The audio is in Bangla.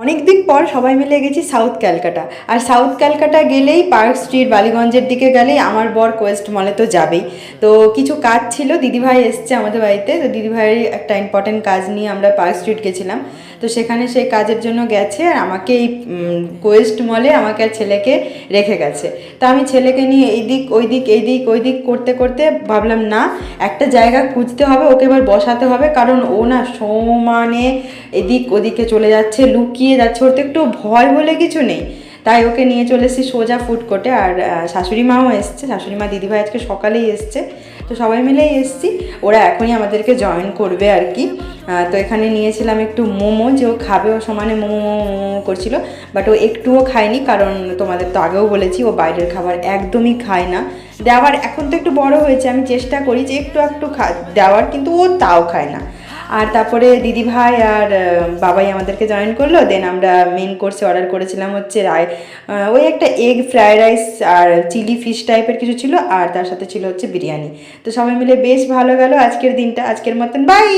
অনেক দিন পর সবাই মিলে গেছি সাউথ ক্যালকাটা। আর সাউথ ক্যালকাটা গেলেই পার্ক স্ট্রিট বালিগঞ্জের দিকে গেলেই আমার বর কোয়েস্ট মলে তো যাবেই। তো কিছু কাজ ছিল, দিদিভাই এসছে আমাদের বাড়িতে, তো দিদিভাইয়ের একটা ইম্পর্টেন্ট কাজ নিয়ে আমরা পার্ক স্ট্রিট গেছিলাম। তো সেখানে সেই কাজের জন্য গেছে আর আমাকে এই কোয়েস্ট মলে আমাকে আর ছেলেকে রেখে গেছে। তো আমি ছেলেকে নিয়ে এইদিক ওইদিক এইদিক ওইদিক করতে করতে ভাবলাম না, একটা জায়গা খুঁজতে হবে, ওকে এবার বসাতে হবে, কারণ ও না সমানে এদিক ওদিকে চলে যাচ্ছে, লুকিয়ে যাচ্ছে, ওর তো একটু ভয় বলে কিছু নেই। তাই ওকে নিয়ে চলে এসেছি সোজা ফুড কোর্টে। আর শাশুড়ি মাও এসছে, শাশুড়ি মা দিদিভাই আজকে সকালেই এসছে, তো সবাই মিলেই এসছি। ওরা এখনই আমাদেরকে জয়েন করবে আর কি। তো এখানে নিয়েছিলাম একটু মোমো, যে ও খাবে, ও সমানে মোমো মোমো করছিল, বাট ও একটুও খায়নি, কারণ তোমাদের তো আগেও বলেছি ও বাইরের খাবার একদমই খায় না। দেওয়ার এখন তো একটু বড় হয়েছে, আমি চেষ্টা করি যে একটু একটু দেওয়ার, কিন্তু ও তাও খায় না। আর তারপরে দিদিভাই আর বাবাই আমাদেরকে জয়েন করলো। দেন আমরা মেন কোর্সে অর্ডার করেছিলাম হচ্ছে ওই একটা এগ ফ্রায়েড রাইস আর চিলি ফিশ টাইপের কিছু ছিল, আর তার সাথে ছিল হচ্ছে বিরিয়ানি। তো সবাই মিলে বেশ ভালো গেল আজকের দিনটা। আজকের মতন বাই।